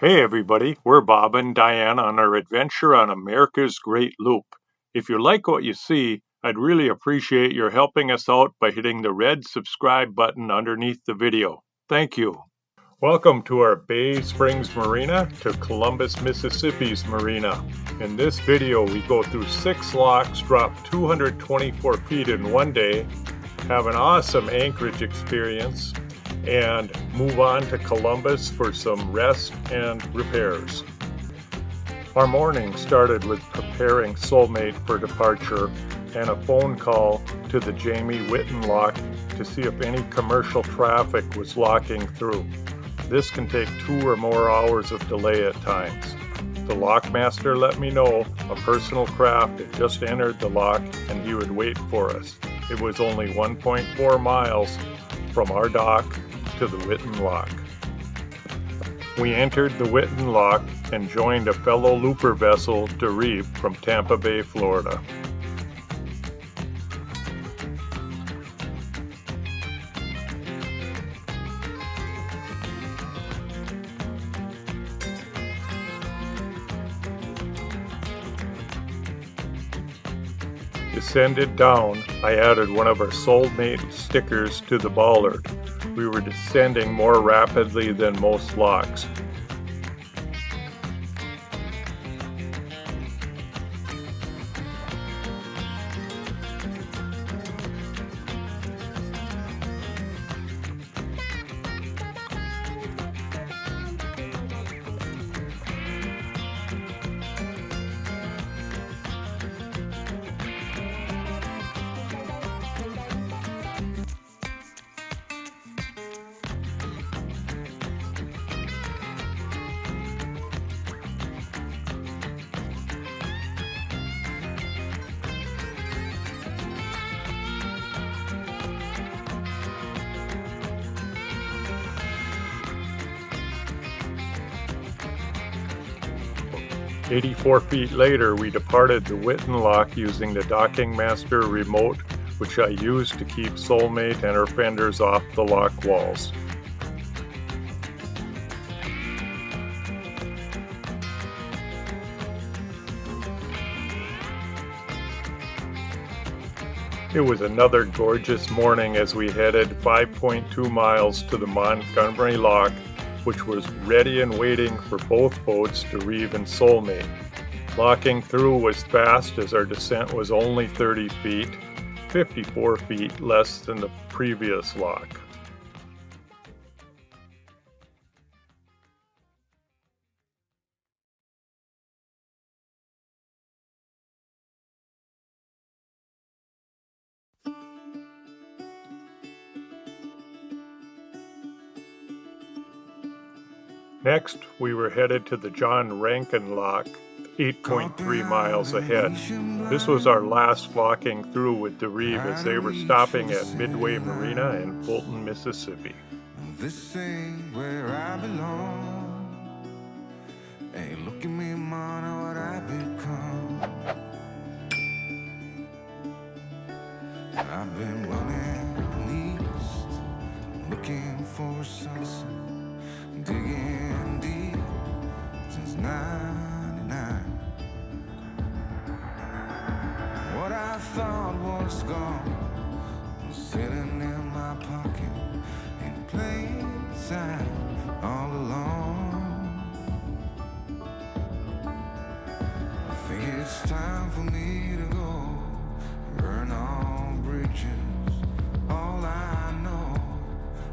Hey everybody, we're Bob and Diane on our adventure on America's Great Loop. If you like what you see, I'd really appreciate your helping us out by hitting the red subscribe button underneath the video. Thank you. Welcome to our Bay Springs Marina to Columbus, Mississippi's Marina. In this video, we go through 6 locks, drop 224 feet in one day, have an awesome anchorage experience, and move on to Columbus for some rest and repairs. Our morning started with preparing Soulmate for departure and a phone call to the WHITTEN lock to see if any commercial traffic was locking through. This can take 2 or more hours of delay at times. The lockmaster let me know a personal craft had just entered the lock and he would wait for us. It was only 1.4 miles from our dock to the WHITTEN lock. We entered the WHITTEN lock and joined a fellow looper vessel, Derive, from Tampa Bay, Florida. Descended down, I added one of our Soulmate stickers to the bollard. We were descending more rapidly than most locks. "84 feet later, we departed the WHITTEN lock using the Docking Master remote, which I used to keep Soulmate and her fenders off the lock walls. It was another gorgeous morning as we headed 5.2 miles to the Montgomery lock, which was ready and waiting for both boats, Derive and Soulmate. Locking through was fast as our descent was only 30 feet, 54 feet less than the previous lock. Next, we were headed to the RANKIN lock, 8.3 miles ahead. This was our last locking through with Derive as they were stopping at Midway Marina in Fulton, Mississippi. This ain't where I belong. Hey, look at me, man, what I've become. I've been running east, looking for a sunset, digging deep since '99. What I thought was gone was sitting in my pocket in plain sight all along. I think it's time for me to go and burn all bridges. All I know,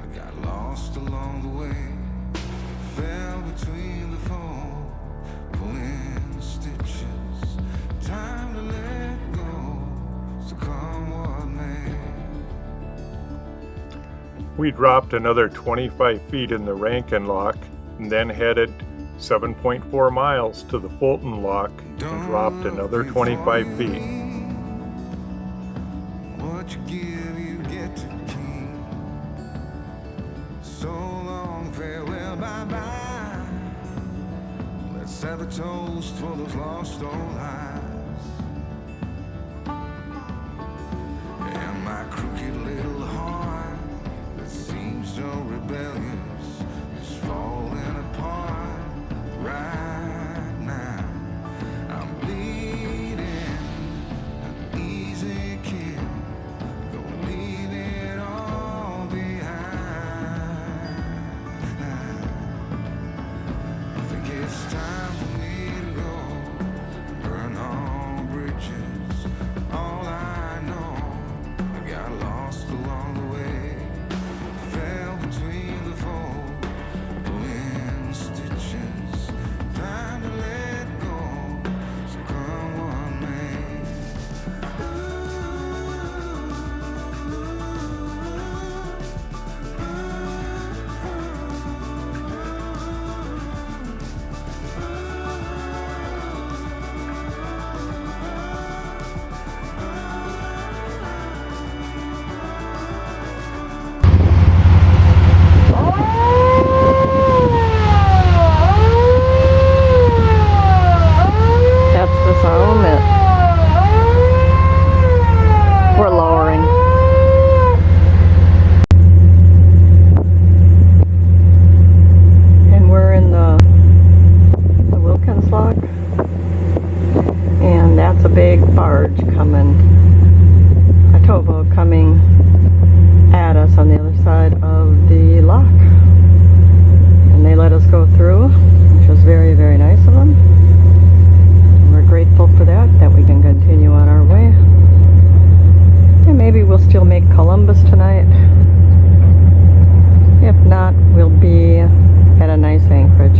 I got lost along the way. Fell between the foam, pulling stitches. Time to let go, so come what may. We dropped another 25 feet in the RANKIN lock and then headed 7.4 miles to the Fulton lock and dropped another 25 feet. What you give, you get to keep. So long, farewell, bye-bye. Let's have a toast for those lost old lives. And my crooked little heart that seems so rebellious is falling apart. us go through, which was very, very nice of them. And we're grateful for that we can continue on our way. And maybe we'll still make Columbus tonight. If not, we'll be at a nice anchorage.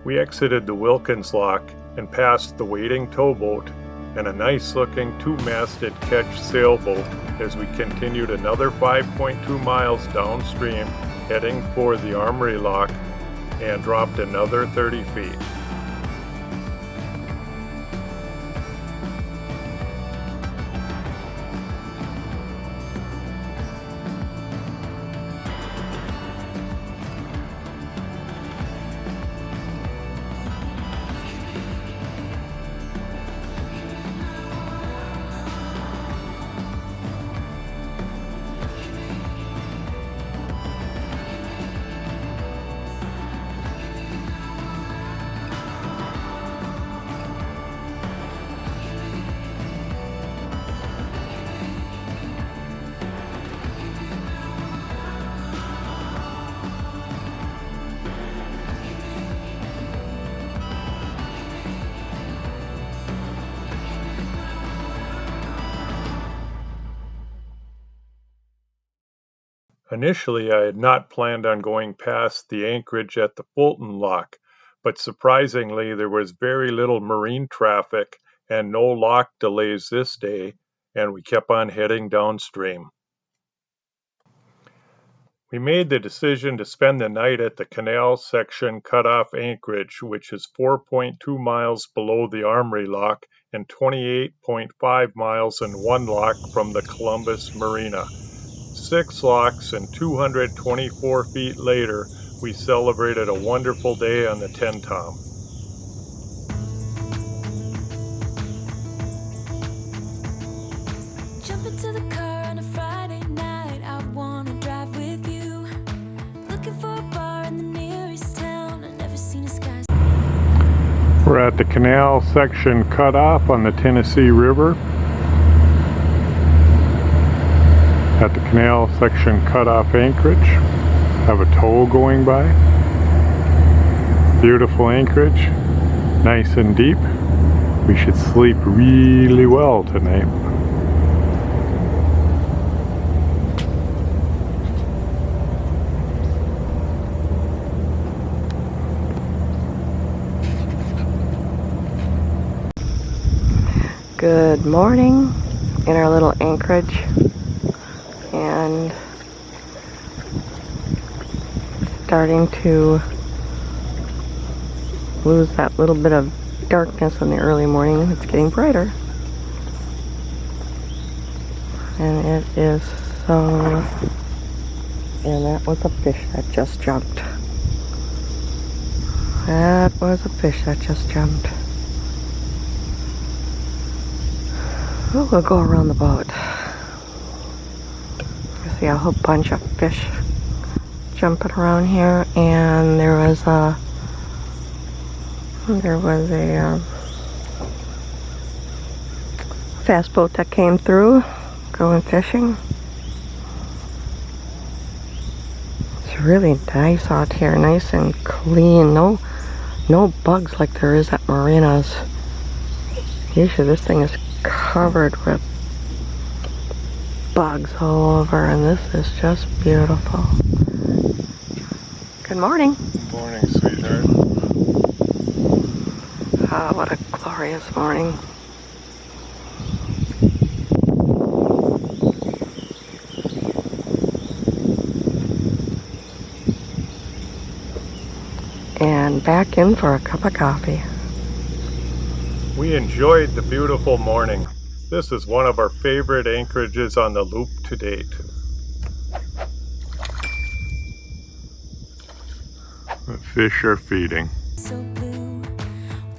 We exited the Wilkins lock and passed the waiting towboat and a nice looking 2-masted ketch sailboat as we continued another 5.2 miles downstream heading for the Armory lock and dropped another 30 feet. Initially, I had not planned on going past the anchorage at the Fulton Lock, but surprisingly there was very little marine traffic and no lock delays this day, and we kept on heading downstream. We made the decision to spend the night at the Canal Section Cutoff Anchorage, which is 4.2 miles below the Armory Lock and 28.5 miles in one lock from the Columbus Marina. 6 locks and 224 feet later, we celebrated a wonderful day on the Tenn-Tom. Jump into the car on a Friday night, I wanna drive with you. Looking for a bar in the nearest town, I've never seen a sky. We're at the Canal Section Cutoff on the Tennessee River. At the Canal Section Cutoff Anchorage, have a tow going by. Beautiful anchorage, nice and deep. We should sleep really well tonight. Good morning in our little anchorage, and starting to lose that little bit of darkness in the early morning. It's getting brighter, and it is so, and that was a fish that just jumped. That was a fish that just jumped. Oh, we'll go around the boat. You see a whole bunch of fish jumping around here, and there was a fast boat that came through going fishing. It's really nice out here, nice and clean. No bugs like there is at marinas. Usually this thing is covered with bugs all over, and this is just beautiful. Good morning. Good morning, sweetheart. Ah, what a glorious morning. And back in for a cup of coffee. We enjoyed the beautiful morning. This is one of our favorite anchorages on the loop to date. The fish are feeding. So blue.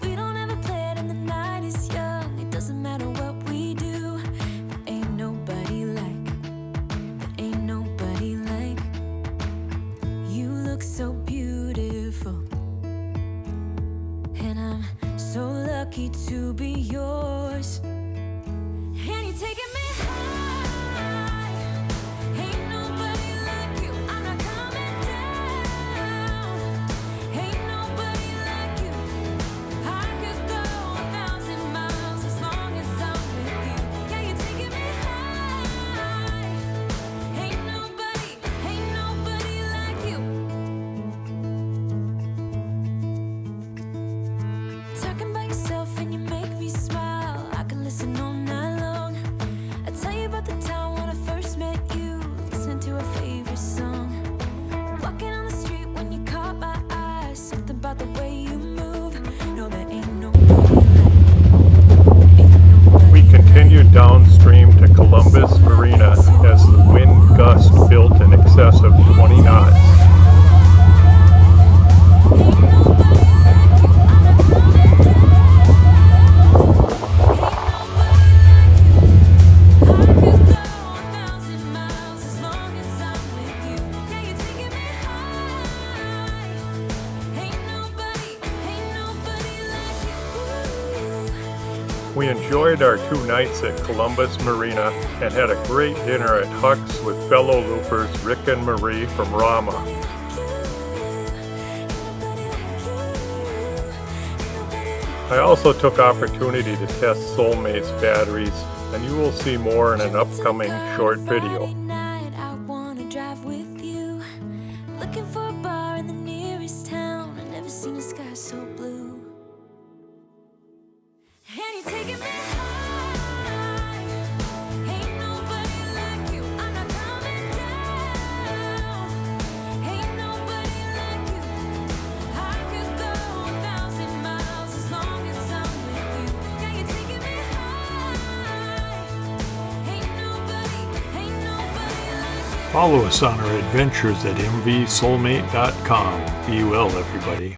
We don't ever play it and the night is young. It doesn't matter what we do. There ain't nobody like. There ain't nobody like. You look so beautiful. And I'm so lucky to be yours. And you're taking me high. Ain't nobody like you. I'm not coming down. Ain't nobody like you. I could go 1,000 miles as long as I'm with you. Yeah, you're taking me high. Ain't nobody like you. Talking about yourself and you make me smile. I can listen all night long. I tell you about the time when I first met you, listening to our favorite song. Walking on the street when you caught my eye. Something about the way you move. No, there ain't nobody like. We continued downstream to Columbus Marina as the wind gust built in excess of 20 knots. We enjoyed our 2 nights at Columbus Marina and had a great dinner at Huck's with fellow loopers Rick and Marie from Rama. I also took opportunity to test Soulmate's batteries, and you will see more in an upcoming short video. I wanna drive with you. Looking for a bar in the nearest town. I've never seen a sky so blue. And you're taking me high. Ain't nobody like you. I'm not coming down. Ain't nobody like you. I could go 1,000 miles as long as I'm with you. Yeah, you're taking me high. Ain't nobody like you. Follow us on our adventures at mvsoulmate.com. Be well, everybody.